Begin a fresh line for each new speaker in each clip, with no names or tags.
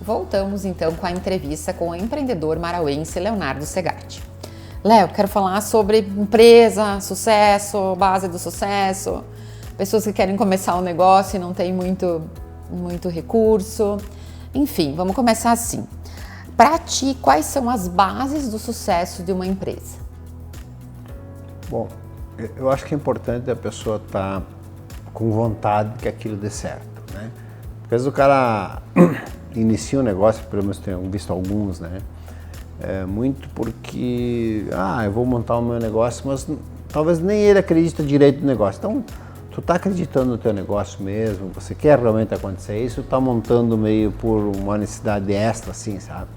Voltamos então com a entrevista com o empreendedor marauense Leonardo Segatti. Léo, quero falar sobre empresa, sucesso, base do sucesso, pessoas que querem começar um negócio e não tem muito recurso. Enfim, vamos começar assim. Para ti, quais são as bases do sucesso de uma empresa?
Bom, eu acho que é importante a pessoa estar com vontade que aquilo dê certo, né? Porque às vezes o cara inicia um negócio, pelo menos tenho visto alguns, né? Muito porque, eu vou montar o meu negócio, mas talvez nem ele acredita direito no negócio. Então, tu tá acreditando no teu negócio mesmo, você quer realmente acontecer isso, tá montando meio por uma necessidade extra, assim, sabe?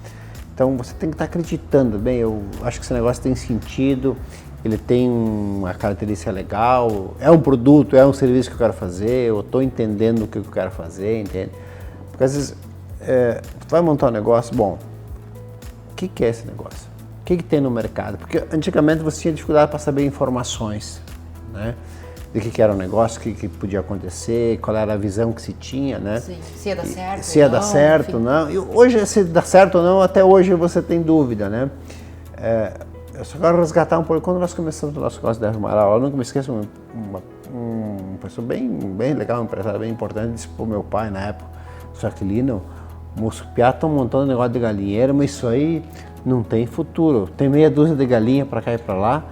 Então, você tem que estar acreditando. Bem, eu acho que esse negócio tem sentido, ele tem uma característica legal, é um produto, é um serviço que eu quero fazer, eu estou entendendo o que eu quero fazer, entende? Porque às vezes, tu vai montar um negócio, bom, o que é esse negócio? O que tem no mercado? Porque antigamente você tinha dificuldade para saber informações, né? De que era o negócio, o que podia acontecer, qual era a visão que se tinha, né?
Sim, se ia dar certo.
Se ia dar certo ou não. E hoje, se dá certo ou não, até hoje você tem dúvida, né? Eu só quero resgatar um pouco. Quando nós começamos o nosso negócio da Amaral, eu nunca me esqueço, uma pessoa bem legal, um empresário bem importante, disse pro meu pai na época, só que Lino, os piá estão montando um negócio de galinheiro, mas isso aí não tem futuro. Tem meia dúzia de galinha para cá e para lá,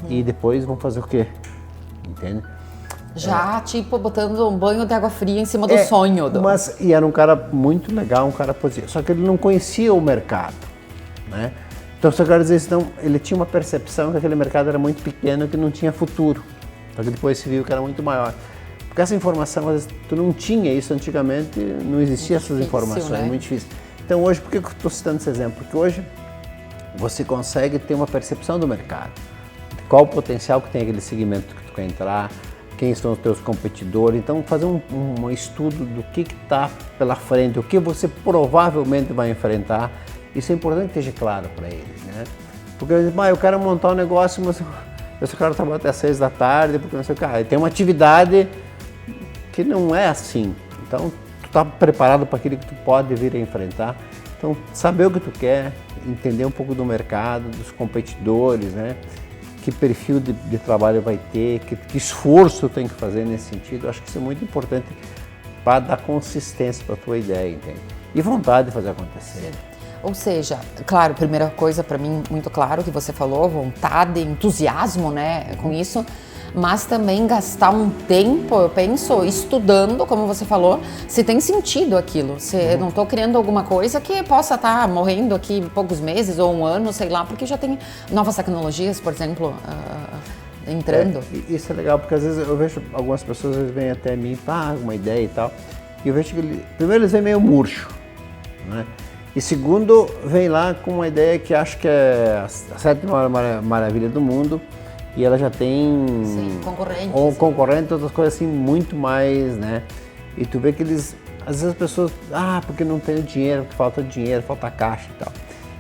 e depois vão fazer o quê? Entende?
Já, tipo, botando um banho de água fria em cima do sonho.
E era um cara muito legal, um cara positivo. Só que ele não conhecia o mercado, né? Então, só quero dizer isso, não, ele tinha uma percepção que aquele mercado era muito pequeno, que não tinha futuro. Só que depois se viu que era muito maior. Porque essa informação, às vezes, tu não tinha isso antigamente, não existia essas informações,
né?
É muito difícil. Então, hoje, por que eu estou citando esse exemplo? Porque hoje você consegue ter uma percepção do mercado. Qual o potencial que tem aquele segmento que tu quer entrar, quem são os teus competidores. Então, fazer um estudo do que está pela frente, o que você provavelmente vai enfrentar. Isso é importante que esteja claro para eles, né? Porque eu quero montar um negócio, mas eu só quero trabalhar até 6 da tarde, porque não sei o que. Tem uma atividade que não é assim. Então, tu está preparado para aquilo que tu pode vir a enfrentar. Então, saber o que tu quer, entender um pouco do mercado, dos competidores, né? Que perfil de trabalho vai ter, que esforço tem que fazer nesse sentido. Eu acho que isso é muito importante para dar consistência para a tua ideia, entende? E vontade de fazer acontecer.
Sim. Ou seja, claro, primeira coisa para mim muito claro que você falou, vontade, entusiasmo, né, com isso, mas também gastar um tempo, eu penso, estudando, como você falou, se tem sentido aquilo, se não estou criando alguma coisa que possa estar morrendo aqui em poucos meses ou um ano, sei lá, porque já tem novas tecnologias, por exemplo, entrando.
Isso é legal, porque às vezes eu vejo algumas pessoas vêm até mim, uma ideia e tal, e eu vejo que primeiro eles vêm meio murcho, né? E segundo, vem lá com uma ideia que acho que é a sétima maravilha do mundo, e ela já tem concorrente, outras coisas assim, muito mais, né? E tu vê que eles, às vezes as pessoas, porque não tem dinheiro, porque falta dinheiro, falta caixa e tal.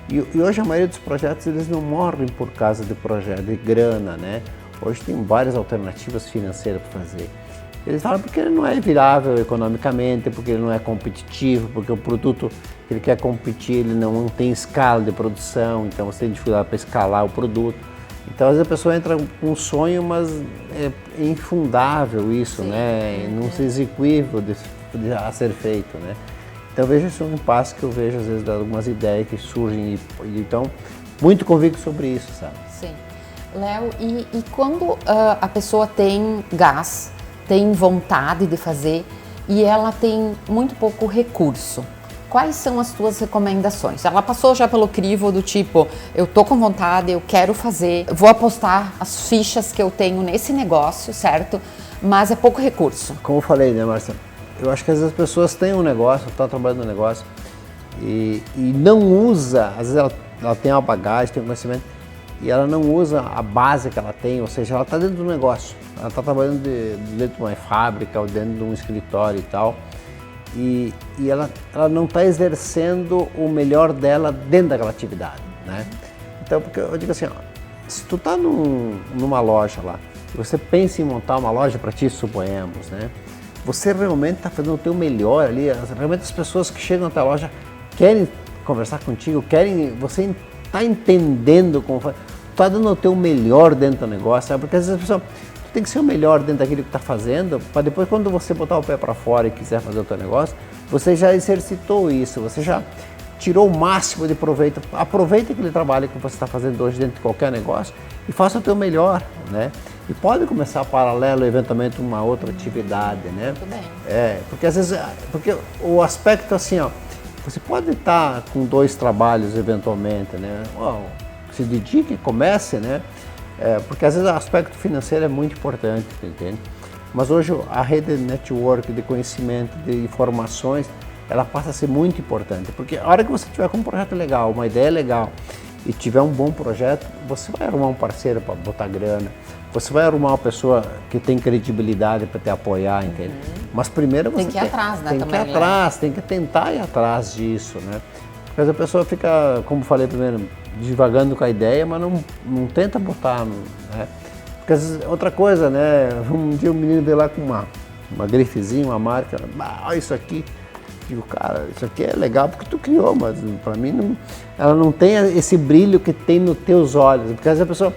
E hoje a maioria dos projetos, eles não morrem por causa de projeto, de grana, né? Hoje tem várias alternativas financeiras para fazer. Eles falam porque ele não é viável economicamente, porque ele não é competitivo, porque o produto que ele quer competir, ele não tem escala de produção, então você tem dificuldade para escalar o produto. Então, às vezes a pessoa entra com um sonho, mas é infundável isso, né? Não é execuível a ser feito, né? Então, veja esse um impasse que eu vejo, às vezes, de algumas ideias que surgem. Então, muito convicto sobre isso, sabe?
Sim. Léo, e quando a pessoa tem gás, tem vontade de fazer e ela tem muito pouco recurso, quais são as tuas recomendações? Ela passou já pelo crivo do tipo, eu tô com vontade, eu quero fazer, vou apostar as fichas que eu tenho nesse negócio, certo? Mas é pouco recurso.
Como eu falei, né, Marcelo? Eu acho que às vezes as pessoas têm um negócio, estão trabalhando no negócio e não usa, às vezes ela tem uma bagagem, tem um conhecimento, e ela não usa a base que ela tem, ou seja, ela está dentro do negócio, ela está trabalhando dentro de uma fábrica ou dentro de um escritório e tal, e ela não está exercendo o melhor dela dentro daquela atividade, né? Então, porque eu digo assim, se tu está numa loja lá, e você pensa em montar uma loja para ti, suponhamos, né? Você realmente está fazendo o teu melhor ali, realmente as pessoas que chegam até a loja querem conversar contigo, você está entendendo como faz, está dando o teu melhor dentro do negócio, sabe? Porque às vezes a pessoa tem que ser o melhor dentro daquilo que está fazendo, para depois quando você botar o pé para fora e quiser fazer o teu negócio, você já exercitou isso, você já tirou o máximo de proveito. Aproveita aquele trabalho que você está fazendo hoje dentro de qualquer negócio e faça o teu melhor, né? E pode começar paralelo, eventualmente, uma outra atividade, né?
Muito bem.
Porque às vezes, porque o aspecto assim, ó, você pode estar com 2 trabalhos eventualmente, né? Se dedique, comece, né? Porque às vezes o aspecto financeiro é muito importante, entende? Mas hoje a rede de network, de conhecimento, de informações, ela passa a ser muito importante, porque a hora que você tiver com um projeto legal, uma ideia legal e tiver um bom projeto, você vai arrumar um parceiro para botar grana, você vai arrumar uma pessoa que tem credibilidade para te apoiar, entende? Mas primeiro você
tem que ir atrás, né?
Tem que ir atrás, tem que tentar ir atrás disso, né? Porque a pessoa fica, como falei primeiro, divagando com a ideia, mas não tenta botar, né? Porque às vezes, outra coisa, né? Um dia um menino veio lá com uma grifezinha, uma marca, olha isso aqui. Digo, cara, isso aqui é legal porque tu criou, mas para mim não, ela não tem esse brilho que tem nos teus olhos. Porque às vezes a pessoa,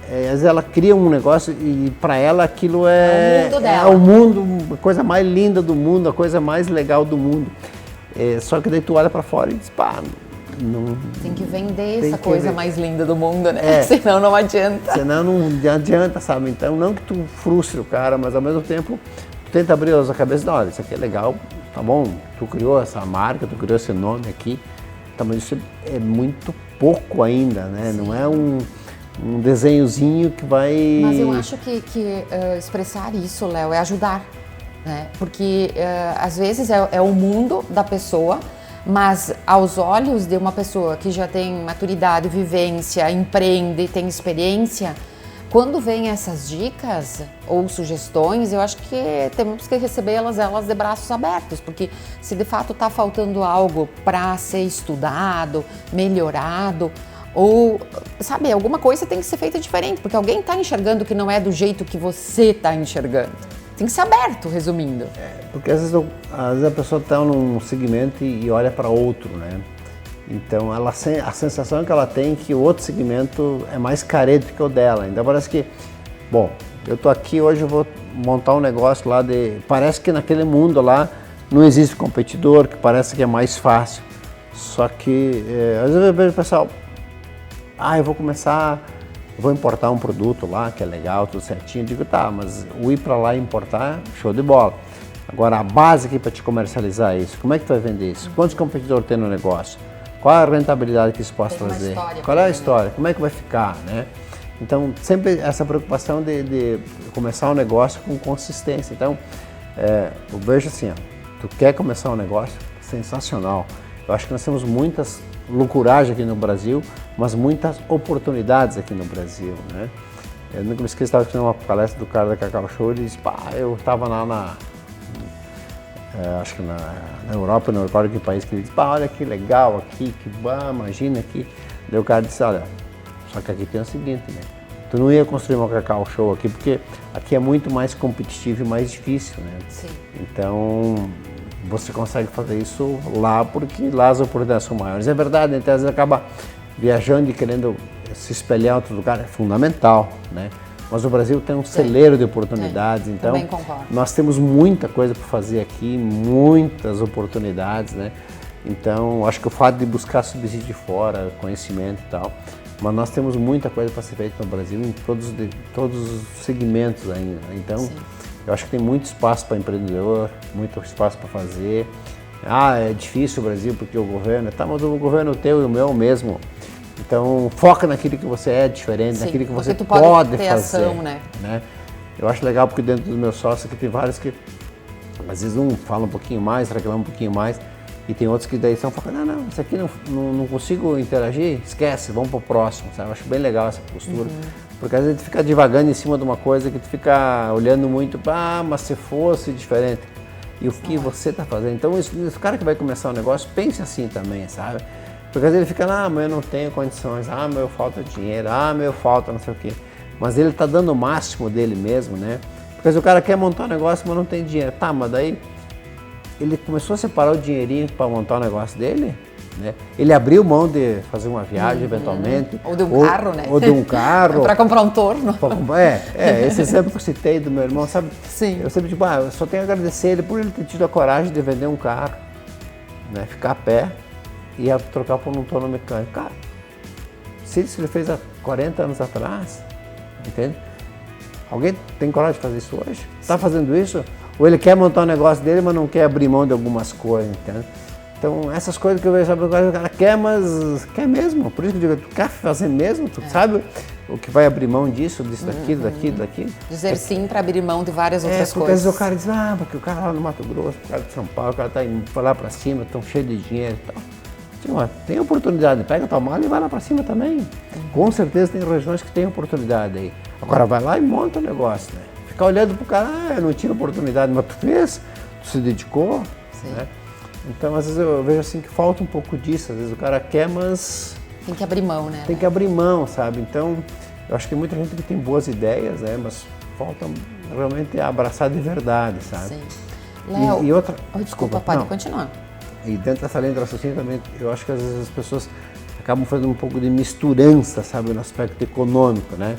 às vezes ela cria um negócio e para ela aquilo
é o mundo dela.
É o mundo, a coisa mais linda do mundo, a coisa mais legal do mundo. Só que daí tu olha para fora e diz, pá, não...
Tem que vender essa coisa mais linda do mundo, né? Senão não adianta.
Senão não adianta, sabe? Então não que tu frustre o cara, mas ao mesmo tempo tu tenta abrir a cabeça, não, olha, isso aqui é legal, tá bom, tu criou essa marca, tu criou esse nome aqui, tá, mas isso é muito pouco ainda, né?
Sim.
Não é um desenhozinho que vai...
Mas eu acho que expressar isso, Léo, é ajudar, né? Porque às vezes é o mundo da pessoa, mas aos olhos de uma pessoa que já tem maturidade, vivência, empreende, tem experiência, quando vem essas dicas ou sugestões, eu acho que temos que receber elas de braços abertos, porque se de fato está faltando algo para ser estudado, melhorado, ou, sabe, alguma coisa tem que ser feita diferente, porque alguém está enxergando que não é do jeito que você está enxergando. Tem que ser aberto, resumindo.
Porque às vezes a pessoa está num segmento e olha para outro, né? Então a sensação que ela tem é que o outro segmento é mais carente que o dela. Então parece que, bom, eu estou aqui hoje, eu vou montar um negócio lá parece que naquele mundo lá não existe competidor, que parece que é mais fácil. Só que às vezes eu vejo o pessoal, eu vou importar um produto lá que é legal, tudo certinho. Eu digo, tá, mas o ir para lá e importar, show de bola. Agora a base aqui para te comercializar isso, como é que tu vai vender isso? Quantos competidores tem no negócio? Qual é a rentabilidade que isso pode trazer? Qual é a história? Como é que vai ficar, né? Então, sempre essa preocupação de começar um negócio com consistência. Então, eu vejo assim, tu quer começar um negócio? Sensacional. Eu acho que nós temos muitas loucuragens aqui no Brasil, mas muitas oportunidades aqui no Brasil, né? Eu nunca me esqueço, estava assistindo uma palestra do cara da Cacau Show e disse, eu estava lá acho que na Europa, não recordo que país, que ele disse, olha que legal aqui, imagina aqui. Daí o cara disse, olha, só que aqui tem o seguinte, né? Tu não ia construir uma Cacau Show aqui, porque aqui é muito mais competitivo e mais difícil, né?
Sim.
Então, você consegue fazer isso lá, porque lá as oportunidades são maiores. É verdade, então às vezes acaba viajando e querendo se espelhar em outro lugar, é fundamental, né? Mas o Brasil tem um celeiro de oportunidades, então nós temos muita coisa para fazer aqui, muitas oportunidades, né? Então, acho que o fato de buscar subsídio de fora, conhecimento e tal, mas nós temos muita coisa para ser feita no Brasil em todos os segmentos ainda. Então, eu acho que tem muito espaço para empreendedor, muito espaço para fazer. É difícil o Brasil porque o governo, mas o governo teu e o meu mesmo. Então, foca naquilo que você é diferente, naquilo que você pode fazer.
Ação, né?
Eu acho legal porque dentro dos meus sócios aqui tem vários que, às vezes um fala um pouquinho mais, reclama um pouquinho mais, e tem outros que daí são falando, não, isso aqui não consigo interagir, esquece, vamos pro próximo, sabe? Eu acho bem legal essa postura, porque às vezes tu fica divagando em cima de uma coisa que tu fica olhando muito, mas se fosse diferente, e o que você está fazendo? Então, esse cara que vai começar um negócio, pense assim também, sabe? Porque às vezes ele fica, mas eu não tenho condições, mas falta dinheiro, mas falta não sei o quê. Mas ele está dando o máximo dele mesmo, né? Porque se o cara quer montar um negócio, mas não tem dinheiro. Tá, mas daí ele começou a separar o dinheirinho para montar o negócio dele, né? Ele abriu mão de fazer uma viagem eventualmente.
Ou de um carro, né?
Ou de um carro.
Para comprar um torno.
Esse exemplo que eu citei do meu irmão, sabe?
Sim.
Eu sempre digo, eu só tenho a agradecer ele por ele ter tido a coragem de vender um carro, né? Ficar a pé e trocar por um torno mecânico. Cara, se isso ele fez há 40 anos atrás, entende? Alguém tem coragem de fazer isso hoje? Está fazendo isso? Ou ele quer montar um negócio dele, mas não quer abrir mão de algumas coisas, entende? Então, essas coisas que eu vejo, sabe, o cara quer, mas quer mesmo. Por isso que eu digo, tu quer fazer mesmo? Tu sabe o que vai abrir mão disso, daquilo?
Dizer sim para abrir mão de várias outras
porque
coisas.
Às vezes o cara diz, porque o cara lá no Mato Grosso, o cara de São Paulo, o cara tá indo lá para cima, tão cheio de dinheiro e tal. Tem oportunidade, pega tua mala e vai lá para cima também. Com certeza tem regiões que tem oportunidade aí. Agora vai lá e monta o negócio, né? Ficar olhando pro cara, eu não tinha oportunidade, mas tu fez, tu se dedicou, né? Então às vezes eu vejo assim que falta um pouco disso, às vezes o cara quer, mas...
Tem que abrir mão, né?
Tem que abrir mão, sabe? Então eu acho que muita gente que tem boas ideias, né? Mas falta realmente abraçar de verdade, sabe?
Sim. Léo,
e outra...
Desculpa, pode continuar.
E dentro dessa linha de raciocínio também, eu acho que às vezes as pessoas acabam fazendo um pouco de misturança, sabe, no aspecto econômico, né?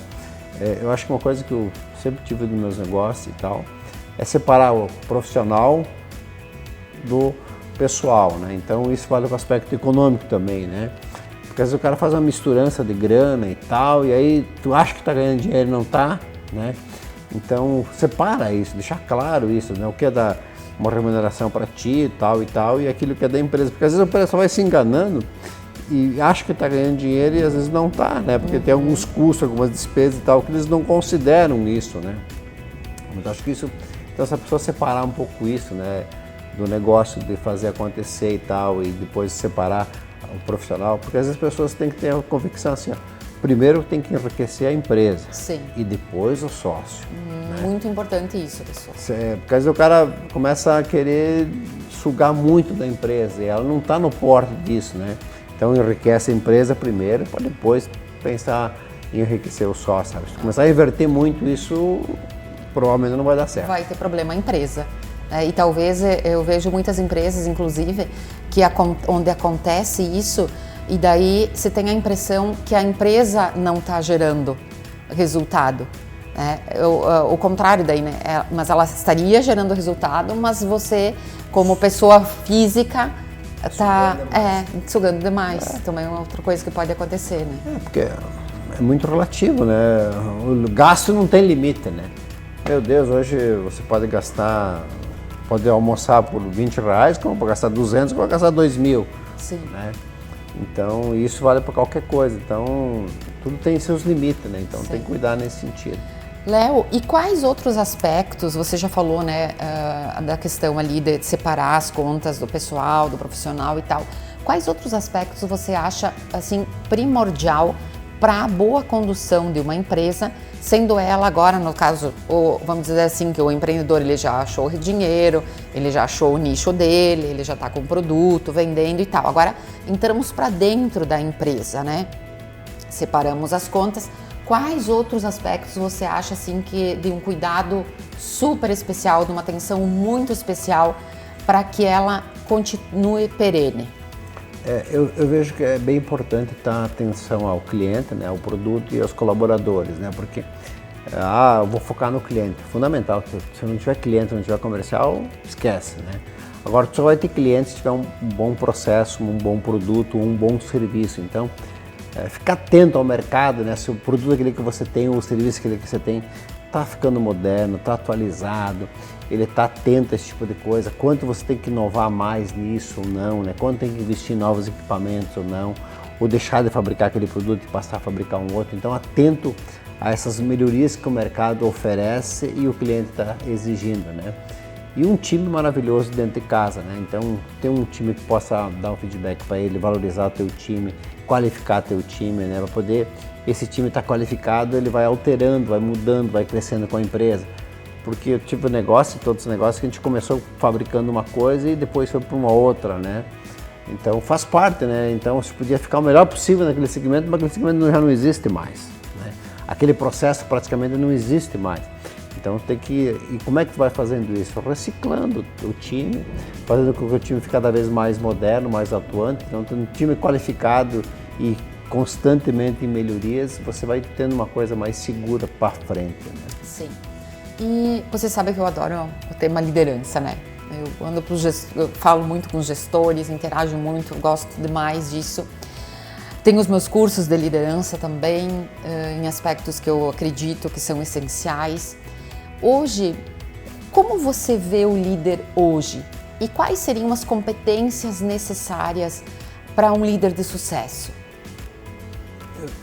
Eu acho que uma coisa que eu sempre tive nos meus negócios e tal, é separar o profissional do pessoal, né? Então isso vale para o aspecto econômico também, né? Porque às vezes o cara faz uma misturança de grana e tal, e aí tu acha que está ganhando dinheiro e não está, né? Então separa isso, deixar claro isso, né? O que é uma remuneração para ti e tal, e aquilo que é da empresa. Porque às vezes a empresa só vai se enganando e acha que está ganhando dinheiro e às vezes não está, né? Porque tem alguns custos, algumas despesas e tal, que eles não consideram isso, né? Mas acho que isso, então essa pessoa separar um pouco isso, né? Do negócio de fazer acontecer e tal, e depois separar o profissional, porque às vezes as pessoas têm que ter a convicção assim, primeiro tem que enriquecer a empresa.
Sim.
E depois o sócio.
Muito importante isso, pessoal.
Porque às vezes o cara começa a querer sugar muito da empresa e ela não está no porte disso, né? Então enriquece a empresa primeiro para depois pensar em enriquecer o sócio, sabe? Se começar a inverter muito isso, provavelmente não vai dar certo.
Vai ter problema a empresa. E talvez eu vejo muitas empresas, inclusive, onde acontece isso e daí você tem a impressão que a empresa não está gerando resultado. O contrário daí, né? Mas ela estaria gerando resultado, mas você, como pessoa física, está sugando demais. Também é outra coisa que pode acontecer, né?
Porque é muito relativo, né? O gasto não tem limite, né? Meu Deus, hoje você pode almoçar por R$20, como para gastar 200, como para gastar 2.000.
Sim.
Né? Então, isso vale para qualquer coisa. Então, tudo tem seus limites, né? Então, tem que cuidar nesse sentido.
Léo, e quais outros aspectos, você já falou, né, da questão ali de separar as contas do pessoal, do profissional e tal, quais outros aspectos você acha, assim, primordial para a boa condução de uma empresa, sendo ela agora, no caso, vamos dizer assim, que o empreendedor ele já achou o dinheiro, ele já achou o nicho dele, ele já está com o produto, vendendo e tal. Agora, entramos para dentro da empresa, né? Separamos as contas. Quais outros aspectos você acha assim que de um cuidado super especial, de uma atenção muito especial para que ela continue perene?
Eu vejo que é bem importante dar atenção ao cliente, né, ao produto e aos colaboradores, né, porque eu vou focar no cliente, fundamental. Se não tiver cliente, não tiver comercial, esquece, né. Agora, tu só vai ter cliente se tiver um bom processo, um bom produto, um bom serviço. Então, ficar atento ao mercado, né? Se o produto aquele que você tem, ou o serviço aquele que você tem, está ficando moderno, está atualizado, ele está atento a esse tipo de coisa, quanto você tem que inovar mais nisso ou não, né? Quanto tem que investir em novos equipamentos ou não, ou deixar de fabricar aquele produto e passar a fabricar um outro. Então, atento a essas melhorias que o mercado oferece e o cliente está exigindo, né? E um time maravilhoso dentro de casa, né? Então, ter um time que possa dar um feedback para ele, valorizar o teu time, qualificar teu time, né? Para poder esse time estar qualificado, ele vai alterando, vai mudando, vai crescendo com a empresa. Porque o tipo de negócio, todos os negócios que a gente começou fabricando uma coisa e depois foi para uma outra, né? Então faz parte, né? Então se podia ficar o melhor possível naquele segmento, mas aquele segmento já não existe mais, né? Aquele processo praticamente não existe mais. Então Então tem que... E como é que tu vai fazendo isso? Reciclando o time, fazendo com que o time fique cada vez mais moderno, mais atuante. Então tem um time qualificado e constantemente em melhorias, você vai tendo uma coisa mais segura para frente, né?
Sim. E você sabe que eu adoro o tema liderança, né? Eu falo muito com os gestores, interajo muito, gosto demais disso. Tenho os meus cursos de liderança também, em aspectos que eu acredito que são essenciais. Hoje, como você vê o líder hoje? E quais seriam as competências necessárias para um líder de sucesso?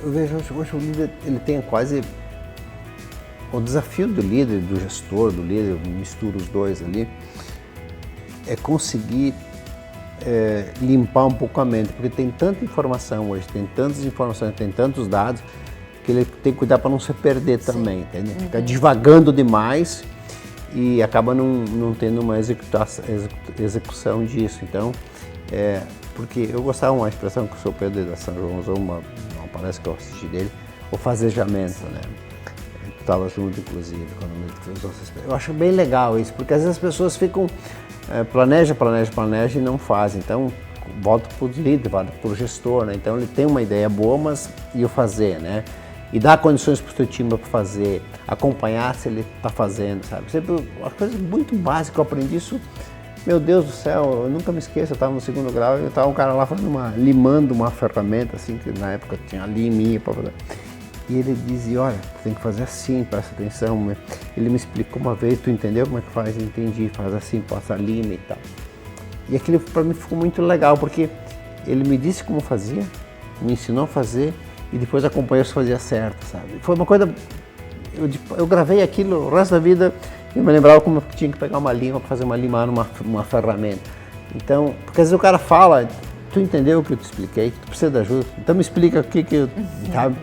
Eu vejo hoje o líder, ele tem quase... O desafio do líder, do gestor, do líder, eu misturo os dois ali, é conseguir limpar um pouco a mente, porque tem tanta informação hoje, tem tantas informações, tem tantos dados, que ele tem que cuidar para não se perder também, entende? Ficar divagando demais e acaba não tendo uma execução disso. Então, porque eu gostava de uma expressão que o Sr. Pedro da São João usou, uma palestra que eu assisti dele, o fazejamento, né? Estava junto, inclusive, quando ele usou essa expressão. Eu acho bem legal isso, porque às vezes as pessoas ficam, planejam e não fazem. Então, volta para o líder, volta para o gestor, né? Então, ele tem uma ideia boa, mas e o fazer, né? E dar condições para o seu time para fazer, acompanhar se ele está fazendo, sabe? Sempre uma coisa muito básica, eu aprendi isso, meu Deus do céu, eu nunca me esqueço, eu estava no 2º grau e estava um cara lá limando uma ferramenta, assim, que na época tinha liminha para fazer. E ele dizia, olha, tem que fazer assim, presta atenção. Ele me explicou uma vez, tu entendeu como é que faz? Entendi, faz assim, passa a lima e tal. E aquilo para mim ficou muito legal, porque ele me disse como fazia, me ensinou a fazer e depois acompanhou se fazia certo, sabe? Foi uma coisa, eu gravei aquilo o resto da vida e me lembrava como eu tinha que pegar uma lima para fazer uma lima numa ferramenta. Então, porque às vezes o cara fala, tu entendeu o que eu te expliquei, tu precisa de ajuda, então me explica o que eu, sabe?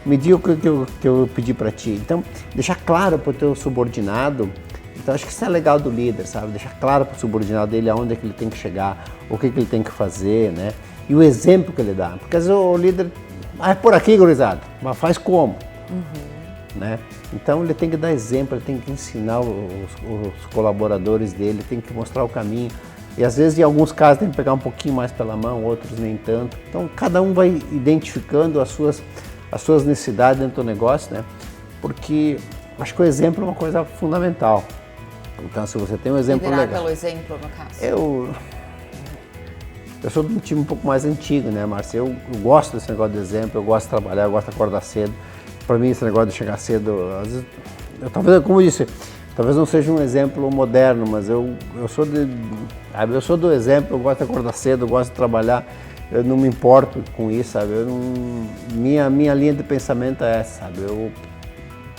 Me diga o que eu pedi para ti. Então, deixar claro para o teu subordinado. Então, acho que isso é legal do líder, sabe? Deixar claro para o subordinado dele aonde é que ele tem que chegar, o que ele tem que fazer, né? E o exemplo que ele dá. Porque às vezes o líder, é por aqui, gurizada, mas faz como? Né? Então, ele tem que dar exemplo, ele tem que ensinar os colaboradores dele, tem que mostrar o caminho. E às vezes, em alguns casos, tem que pegar um pouquinho mais pela mão, outros nem tanto. Então, cada um vai identificando as suas necessidades dentro do negócio, né? Porque acho que o exemplo é uma coisa fundamental. Então, se você tem um exemplo
legal...
pelo
exemplo, no caso.
Eu sou de um time um pouco mais antigo, né, Márcia? Eu gosto desse negócio de exemplo, eu gosto de trabalhar, eu gosto de acordar cedo. Para mim, esse negócio de chegar cedo, às vezes, talvez, como eu disse, talvez não seja um exemplo moderno, mas eu sou do exemplo, eu gosto de acordar cedo, eu gosto de trabalhar. Eu não me importo com isso, sabe? Minha linha de pensamento é essa, sabe?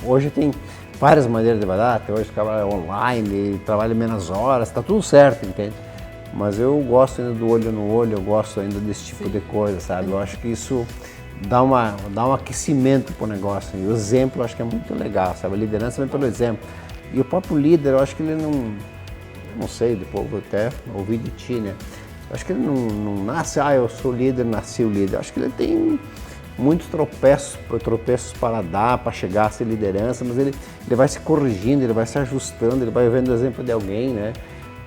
Hoje tem várias maneiras de trabalhar, até hoje trabalho online, trabalho menos horas, tá tudo certo, entende? Mas eu gosto ainda do olho no olho, eu gosto ainda desse tipo de coisa, sabe? Eu acho que isso dá um aquecimento pro negócio. E o exemplo eu acho que é muito legal, sabe? A liderança vem pelo exemplo. E o próprio líder, eu acho que ele não sei, depois vou até ouvir de ti, né? Acho que ele não nasce, eu sou líder, nasci o líder. Acho que ele tem muitos tropeços para dar, para chegar a ser liderança, mas ele vai se corrigindo, ele vai se ajustando, ele vai vendo o exemplo de alguém, né?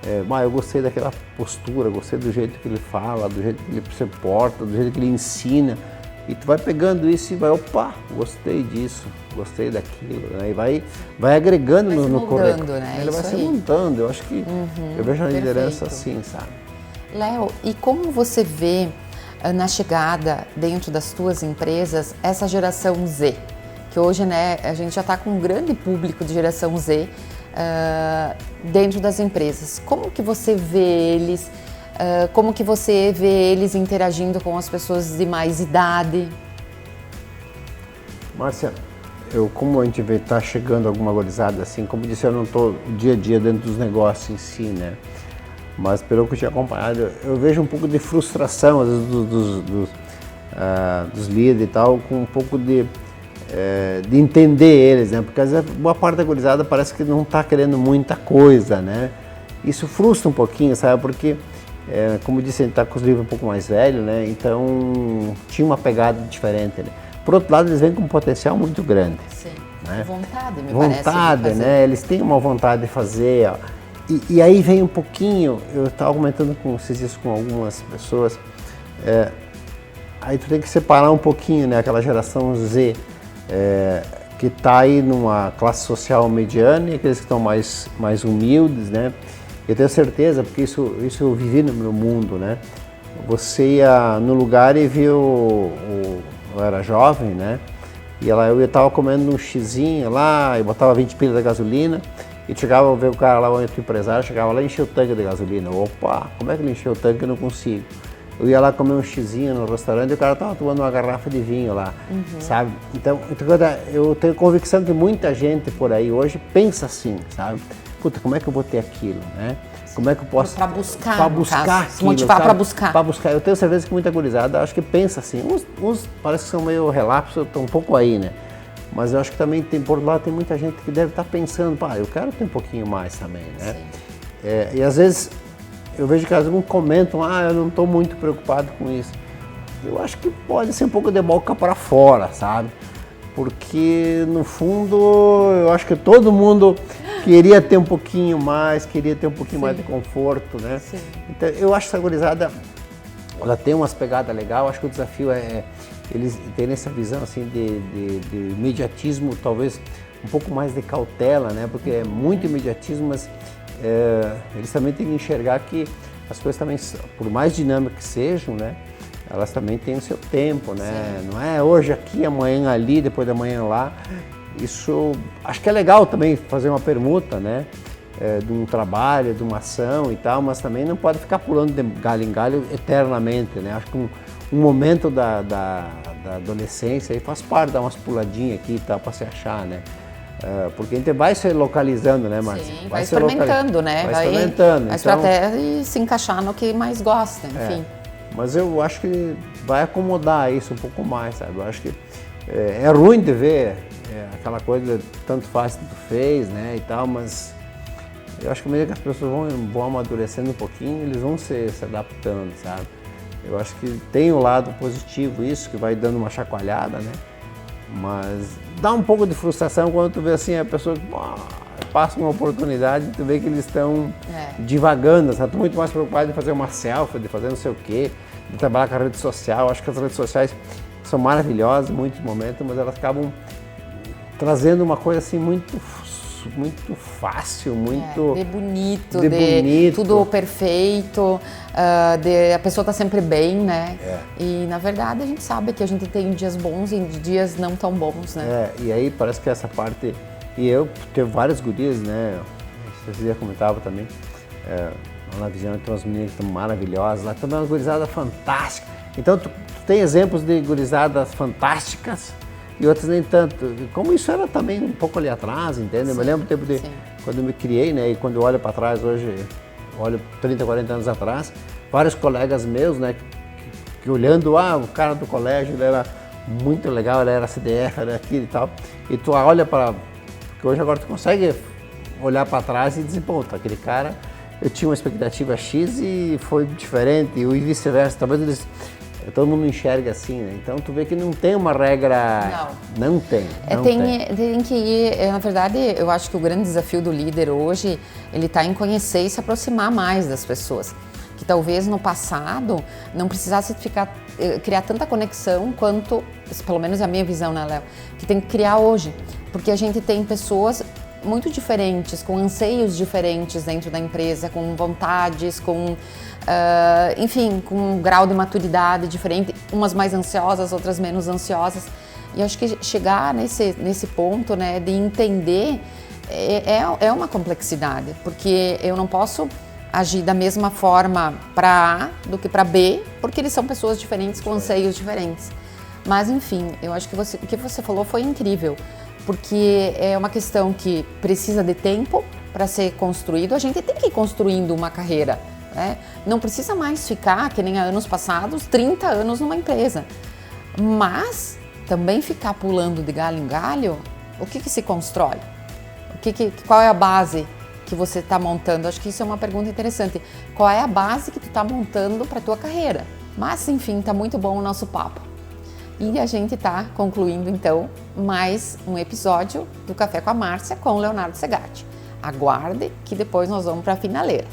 Eu gostei daquela postura, gostei do jeito que ele fala, do jeito que ele se porta, do jeito que ele ensina. E tu vai pegando isso e vai, opa, gostei disso, gostei daquilo, né? E vai agregando no currículo.
Né?
Ele vai se montando, eu acho que eu vejo a liderança assim, sabe?
Léo, e como você vê na chegada dentro das tuas empresas essa geração Z? Que hoje, né, a gente já está com um grande público de geração Z dentro das empresas. Como que você vê eles? Como que você vê eles interagindo com as pessoas de mais idade?
Márcia, como a gente vê, está chegando alguma gurizada assim, como disse, eu não estou dia a dia dentro dos negócios em si, né? Mas pelo que eu tinha acompanhado, eu vejo um pouco de frustração, às vezes, dos líderes e tal, com um pouco de entender eles, né? Porque às vezes boa parte da gurizada parece que não está querendo muita coisa, né? Isso frustra um pouquinho, sabe? Porque, como eu disse, a gente está com os livros um pouco mais velhos, né? Então tinha uma pegada diferente, né? Por outro lado, eles vêm com um potencial muito grande.
Sim.
né?
Vontade, me parece.
Vontade, né? Eles têm uma vontade de fazer, ó. E aí vem um pouquinho, eu estava comentando esses dias com algumas pessoas, aí tu tem que separar um pouquinho, né? Aquela geração Z, que está aí numa classe social mediana e aqueles que estão mais humildes, né? Eu tenho certeza, porque isso eu vivi no meu mundo, né? Você ia no lugar e viu, eu era jovem, né? E eu estava comendo um xizinho lá, eu botava 20 pilas de gasolina e chegava a ver o cara lá, o empresário, chegava lá e encheu o tanque de gasolina. Opa, como é que ele encheu o tanque? Eu não consigo. Eu ia lá comer um xizinho no restaurante e o cara estava tomando uma garrafa de vinho lá, sabe? Então, eu tenho convicção que muita gente por aí hoje pensa assim, sabe? Puta, como é que eu vou ter aquilo, né? Como é que eu posso...
Para buscar,
aquilo,
se motivar para buscar.
Para buscar. Eu tenho certeza que muita gurizada, acho que pensa assim. Uns parece que são meio relapsos, estão um pouco aí, né? Mas eu acho que também por lá tem muita gente que deve estar pensando, pá, eu quero ter um pouquinho mais também, né? E às vezes eu vejo que alguns comentam, eu não estou muito preocupado com isso. Eu acho que pode ser um pouco de boca para fora, sabe? Porque no fundo eu acho que todo mundo queria ter um pouquinho mais, queria ter um pouquinho mais de conforto, né? Sim. Então eu acho que essa gurizada, ela tem umas pegadas legais, acho que o desafio é eles terem essa visão assim de imediatismo, talvez um pouco mais de cautela, né? Porque é muito imediatismo, mas eles também têm que enxergar que as coisas também, por mais dinâmicas que sejam, né? Elas também têm o seu tempo, né? Sim. Não é hoje aqui, amanhã ali, depois da manhã lá. Isso, acho que é legal também fazer uma permuta, né? De um trabalho, de uma ação e tal, mas também não pode ficar pulando de galho em galho eternamente, né? Acho que um momento da adolescência aí faz parte, dar umas puladinhas aqui e tal, para se achar, né? Porque a gente vai se localizando, né, Márcia?
Sim, vai experimentando, né?
Vai experimentando.
Mas então, para até se encaixar no que mais gosta, enfim.
Mas eu acho que vai acomodar isso um pouco mais, sabe? Eu acho que é ruim de ver aquela coisa, tanto faz, tanto fez, né, e tal, mas eu acho que à medida que as pessoas vão amadurecendo um pouquinho, eles vão se adaptando, sabe? Eu acho que tem o lado positivo isso, que vai dando uma chacoalhada, né? Mas dá um pouco de frustração quando tu vê assim, a pessoa passa uma oportunidade e tu vê que eles estão divagando, sabe? Estou muito mais preocupado de fazer uma selfie, de fazer não sei o quê, de trabalhar com a rede social. Acho que as redes sociais são maravilhosas em muitos momentos, mas elas acabam trazendo uma coisa assim muito fácil, muito...
de bonito, tudo perfeito, a pessoa tá sempre bem, né? E na verdade a gente sabe que a gente tem dias bons e dias não tão bons, né?
E aí parece que essa parte... E eu tenho várias gurias, né? Vocês já comentavam também, lá na Vigiane tem umas meninas que estão maravilhosas, lá também é uma gurizada fantástica. Então tu tem exemplos de gurizadas fantásticas e outras nem tanto. Como isso era também um pouco ali atrás, entende? Sim, eu me lembro do tempo de quando eu me criei, né? E quando eu olho para trás hoje, olho 30, 40 anos atrás, vários colegas meus, né? Que olhando, o cara do colégio, ele era muito legal, ele era CDF, era aquilo e tal. E tu olha para... Porque hoje agora tu consegue olhar para trás e dizer, pô, aquele cara, eu tinha uma expectativa X e foi diferente, e vice-versa. Talvez eles... Todo mundo enxerga assim, né? Então tu vê que não tem uma regra. Não tem.
Tem que ir. Na verdade, eu acho que o grande desafio do líder hoje, ele está em conhecer e se aproximar mais das pessoas. Que talvez no passado não precisasse criar tanta conexão quanto, pelo menos é a minha visão, né, Léo? Que tem que criar hoje. Porque a gente tem pessoas muito diferentes, com anseios diferentes dentro da empresa, com vontades, com... enfim, com um grau de maturidade diferente, umas mais ansiosas, outras menos ansiosas. E acho que chegar nesse ponto, né, de entender é uma complexidade, porque eu não posso agir da mesma forma para A do que para B, porque eles são pessoas diferentes com anseios diferentes. Mas enfim, eu acho que o que você falou foi incrível, porque é uma questão que precisa de tempo para ser construído. A gente tem que ir construindo uma carreira. Não precisa mais ficar, que nem há anos passados, 30 anos numa empresa. Mas também ficar pulando de galho em galho, o que se constrói? Qual é a base que você está montando? Acho que isso é uma pergunta interessante. Qual é a base que tu está montando para a tua carreira? Mas, enfim, está muito bom o nosso papo. E a gente está concluindo então mais um episódio do Café com a Márcia com o Leonardo Segatti. Aguarde que depois nós vamos para a finaleira.